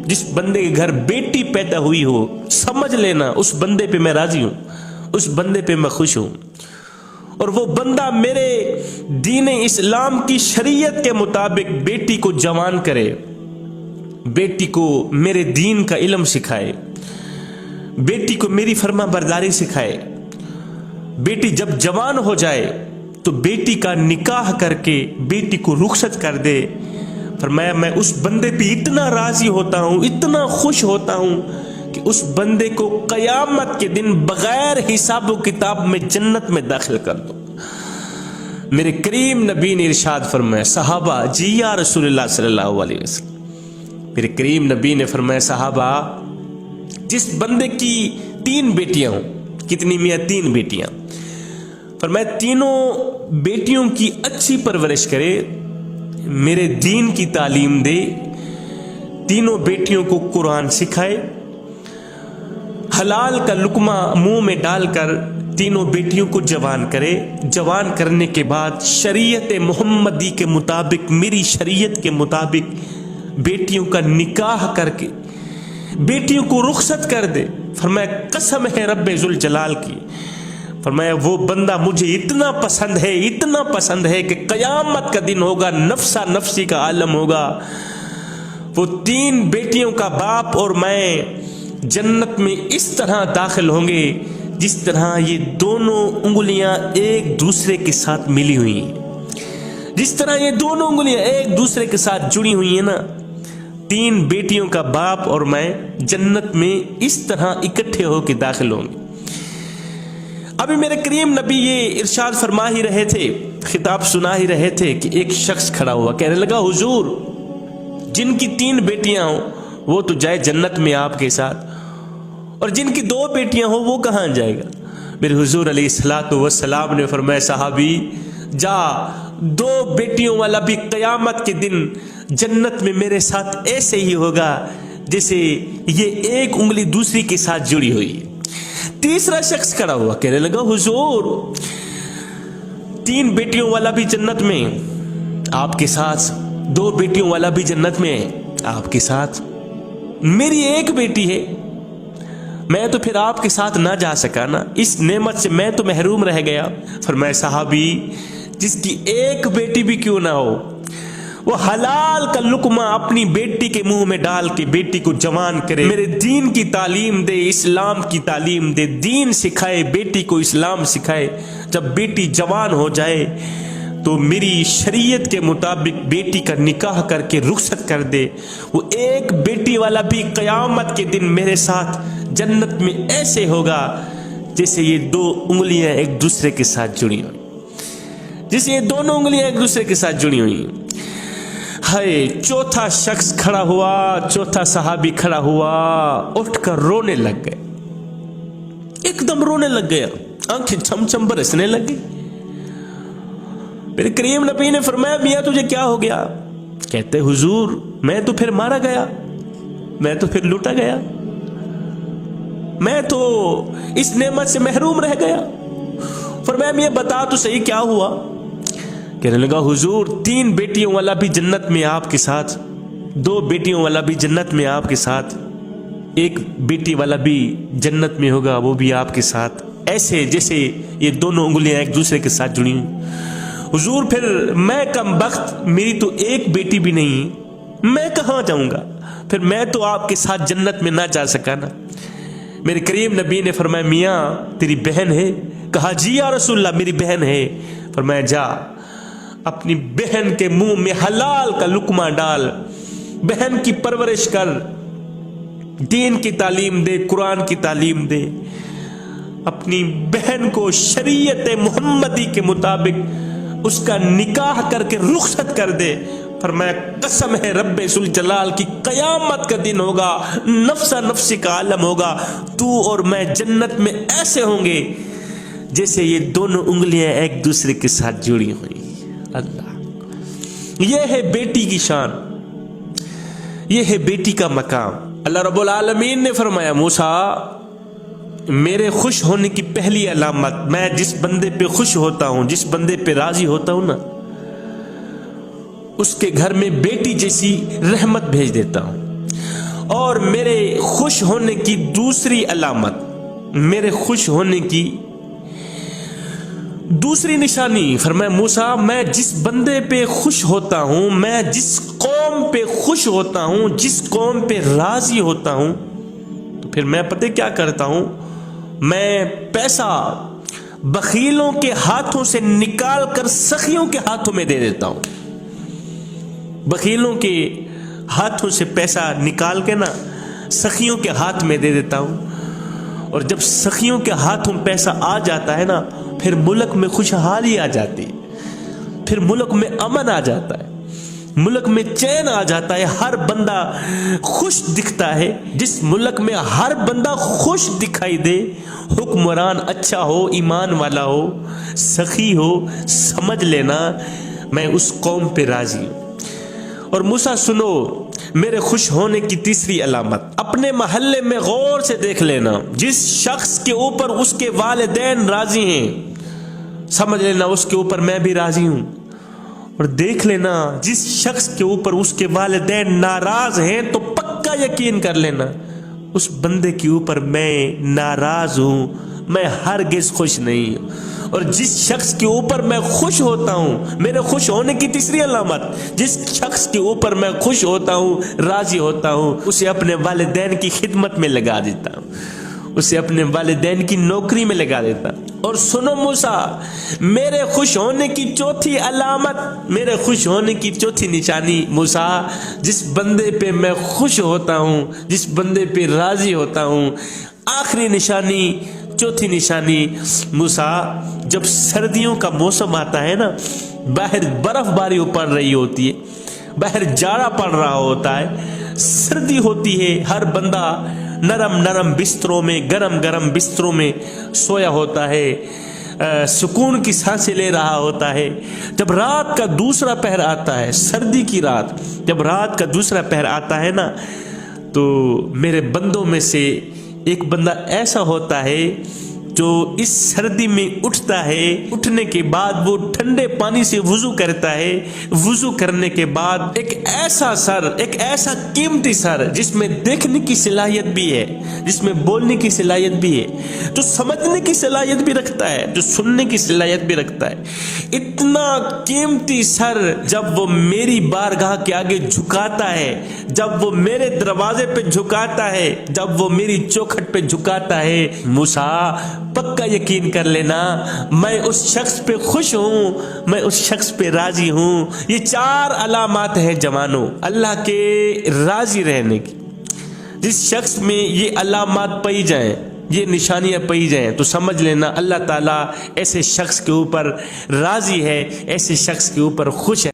जिस बंदे के घर बेटी पैदा हुई हो, समझ लेना उस बंदे पे मैं राजी हूं, उस बंदे पे मैं खुश हूं। और वो बंदा मेरे दीन इस्लाम की शरीयत के मुताबिक बेटी को जवान करे, बेटी को मेरे दीन का इल्म सिखाए, बेटी को मेरी फर्मा बरदारी सिखाए। बेटी जब जवान हो जाए तो बेटी का निकाह करके बेटी को रुखसत कर दे। फरमाया मैं उस बंदे पे इतना राजी होता हूं, इतना खुश होता हूं कि उस बंदे को कयामत के दिन बगैर हिसाब व किताब में जन्नत में दाखिल कर दो। मेरे करीम नबी ने इरशाद फरमाया, सहाबा जी या रसूलुल्लाह सल्लल्लाहु अलैहि वसल्लम, मेरे करीम नबी ने फरमाया सहाबा जिस बंदे की 3 बेटियां हों, कितनी मियां 3 बेटियां, फरमाया तीनों बेटियों की अच्छी परवरिश करे, मेरे दीन की तालीम दे, तीनों बेटियों को कुरान सिखाए, हलाल का लुकमा मुंह में डालकर तीनों बेटियों को जवान करे। जवान करने के बाद शरीयत मोहम्मदी के मुताबिक, मेरी शरीयत के मुताबिक बेटियों का निकाह करके बेटियों को रुखसत कर दे। फरमाया कसम है रब्बे जुल जलाल की, फरमाया वो बंदा मुझे इतना पसंद है, इतना पसंद है कि कयामत का दिन होगा, नफ्सा नफ्सी का आलम होगा। वो 3 बेटियों का बाप और मैं जन्नत में इस तरह दाखिल होंगे जिस तरह ये दोनों उंगलियां एक दूसरे के साथ मिली हुई हैं, जिस तरह ये दोनों उंगलियां एक दूसरे के साथ जुड़ी हुई है ना। 3 बेटियों का बाप और मैं जन्नत में इस तरह इकट्ठे होकर दाखिल होंगे। अभी मेरे करीम नबी ये इरशाद फरमा ही रहे थे, खिताब सुना ही रहे थे कि एक शख्स खड़ा हुआ, कहने लगा हुजूर जिनकी 3 बेटियां हो वो तो जाए जन्नत में आपके साथ, और जिनकी 2 बेटियां हो वो कहां जाएगा। मेरे हुजूर अलैहिस्सलातु वस्सलाम ने फरमाया सहाबी जा 2 बेटियों वाला भी कयामत के दिन जन्नत में मेरे साथ ऐसे ही होगा जैसे ये एक उंगली दूसरी के साथ जुड़ी हुई है। तीसरा शख्स खड़ा हुआ, कहने लगा हुजूर 3 बेटियों वाला भी जन्नत में आपके साथ, 2 बेटियों वाला भी जन्नत में आपके साथ, मेरी 1 बेटी है, मैं तो फिर आपके साथ ना जा सका ना, इस नेमत से मैं तो महरूम रह गया। फरमाया सहाबी जिसकी 1 बेटी भी क्यों ना हो, वो हलाल का लुकमा अपनी बेटी के मुंह में डाल के बेटी को जवान करे, मेरे दीन की तालीम दे, इस्लाम की तालीम दे, दीन सिखाए, बेटी को इस्लाम सिखाए। जब बेटी जवान हो जाए तो मेरी शरीयत के मुताबिक बेटी का निकाह करके रुखसत कर दे। वो 1 बेटी वाला भी कयामत के दिन मेरे साथ जन्नत में ऐसे होगा जैसे ये 2 उंगलियां एक दूसरे के साथ जुड़ी हुई, जैसे ये दोनों उंगलियां एक दूसरे के साथ जुड़ी हुई। हाय, चौथा शख्स खड़ा हुआ, चौथा सहाबी खड़ा हुआ, उठकर रोने लग गए, एकदम रोने लग गया, आंखें छमछम बरसने लग गई। मेरे करीम नबी ने फरमाया मियां तुझे क्या हो गया। कहते हुजूर मैं तो फिर मारा गया, मैं तो फिर लूटा गया, मैं तो इस नेमत से महरूम रह गया। फरमाया मियां बता तो सही क्या हुआ। कहने लगा हुजूर 3 बेटियों वाला भी जन्नत में आपके साथ, 2 बेटियों वाला भी जन्नत में आपके साथ, 1 बेटी वाला भी जन्नत में होगा वो भी आपके साथ, ऐसे जैसे ये दोनों उंगलियां एक दूसरे के साथ जुड़ी हुई। हुजूर फिर मैं कम बख्त, मेरी तो 1 बेटी भी नहीं, मैं कहां जाऊंगा, फिर मैं तो आपके साथ जन्नत में ना जा सका ना। मेरे करीम नबी ने फरमाया मियां तेरी बहन है। कहा जी या रसूलल्लाह मेरी बहन है। फरमाया जा अपनी बहन के मुंह में हलाल का लुकमा डाल, बहन की परवरिश कर, दीन की तालीम दे, कुरान की तालीम दे, अपनी बहन को शरीयत मोहम्मदी के मुताबिक उसका निकाह करके रुखसत कर दे। फरमाया कसम है रब्बे सुल जलाल की कयामत का दिन होगा, नफ्सा नफ्सी का आलम होगा, तू और मैं जन्नत में ऐसे होंगे जैसे ये दोनों उंगलियां एक दूसरे के साथ जुड़ी हुई। अल्लाह, यह है बेटी की शान, यह है बेटी का मकाम। अल्लाह रब्बुल आलमीन ने फरमाया मूसा मेरे खुश होने की पहली अलामत, मैं जिस बंदे पे खुश होता हूं, जिस बंदे पे राजी होता हूं ना, उसके घर में बेटी जैसी रहमत भेज देता हूं। اور میرے خوش ہونے کی دوسری علامت، میرے خوش ہونے کی دوسری نشانی، فرمایا موسیٰ میں جس بندے پہ خوش ہوتا ہوں، میں جس قوم پہ خوش ہوتا ہوں، جس قوم پہ راضی ہوتا ہوں، تو پھر میں پتہ کیا کرتا ہوں، میں پیسہ بخیلوں کے ہاتھوں سے نکال کر سخیوں کے ہاتھوں میں دے دیتا ہوں۔ بخیلوں کے ہاتھوں سے پیسہ نکال کے نا سخیوں کے ہاتھ میں دے دیتا ہوں، اور جب سخیوں کے ہاتھوں پیسہ آ جاتا ہے نا، پھر ملک میں خوشحالی آ جاتی ہے، پھر ملک میں امن آ جاتا ہے، ملک میں چین آ جاتا ہے، ہر بندہ خوش دکھتا ہے۔ جس ملک میں ہر بندہ خوش دکھائی دے، حکمران اچھا ہو، ایمان والا ہو، سخی ہو، سمجھ لینا میں اس قوم پہ راضی ہوں۔ اور موسیٰ سنو میرے خوش ہونے کی تیسری علامت، اپنے محلے میں غور سے دیکھ لینا، جس شخص کے اوپر اس کے والدین راضی ہیں، سمجھ لینا اس کے اوپر میں بھی راضی ہوں۔ اور دیکھ لینا جس شخص کے اوپر اس کے والدین ناراض ہیں، تو پکا یقین کر لینا اس بندے کے اوپر میں ناراض ہوں، میں ہرگز خوش نہیں ہوں۔ اور جس شخص کے اوپر میں خوش ہوتا ہوں، میرے خوش ہونے کی تیسری علامت، جس شخص کے اوپر میں خوش ہوتا ہوں، راضی ہوتا ہوں، اسے اپنے والدین کی خدمت میں لگا دیتا ہوں، اسے اپنے والدین کی نوکری میں لگا دیتا ہوں۔ اور سنو موسیٰ، میرے خوش ہونے کی چوتھی علامت، میرے خوش ہونے کی چوتھی نشانی موسیٰ، جس بندے پہ میں خوش ہوتا ہوں، جس بندے پہ راضی ہوتا ہوں، آخری نشانی، چوتھی نشانی موسیٰ، جب سردیوں کا موسم آتا ہے نا، باہر برف باری پڑ رہی ہوتی ہے، باہر جاڑا پڑ رہا ہوتا ہے، سردی ہوتی ہے، ہر بندہ نرم نرم بستروں میں، گرم گرم بستروں میں سویا ہوتا ہے، سکون کی سانسیں لے رہا ہوتا ہے۔ جب رات کا دوسرا پہر آتا ہے، سردی کی رات، جب رات کا دوسرا پہر آتا ہے نا، تو میرے بندوں میں سے ایک بندہ ایسا ہوتا ہے جو اس سردی میں اٹھتا ہے، اٹھنے کے بعد وہ ٹھنڈے پانی سے وضو کرتا ہے، وضو کرنے کے بعد ایک ایسا سر، ایک ایسا قیمتی سر جس میں دیکھنے کی صلاحیت بھی ہے، جس میں بولنے کی صلاحیت بھی ہے، جو سمجھنے کی صلاحیت بھی رکھتا ہے، جو سننے کی صلاحیت بھی رکھتا ہے، اتنا قیمتی سر جب وہ میری بارگاہ کے آگے جھکاتا ہے، جب وہ میرے دروازے پہ جھکاتا ہے، جب وہ میری چوکھٹ پہ جھکاتا ہے، موسیٰ پکا یقین کر لینا میں اس شخص پہ خوش ہوں، میں اس شخص پہ راضی ہوں۔ یہ 4 علامات ہیں جوانوں اللہ کے راضی رہنے کی۔ جس شخص میں یہ علامات پائی جائیں، یہ نشانیاں پائی جائیں، تو سمجھ لینا اللہ تعالیٰ ایسے شخص کے اوپر راضی ہے، ایسے شخص کے اوپر خوش ہے۔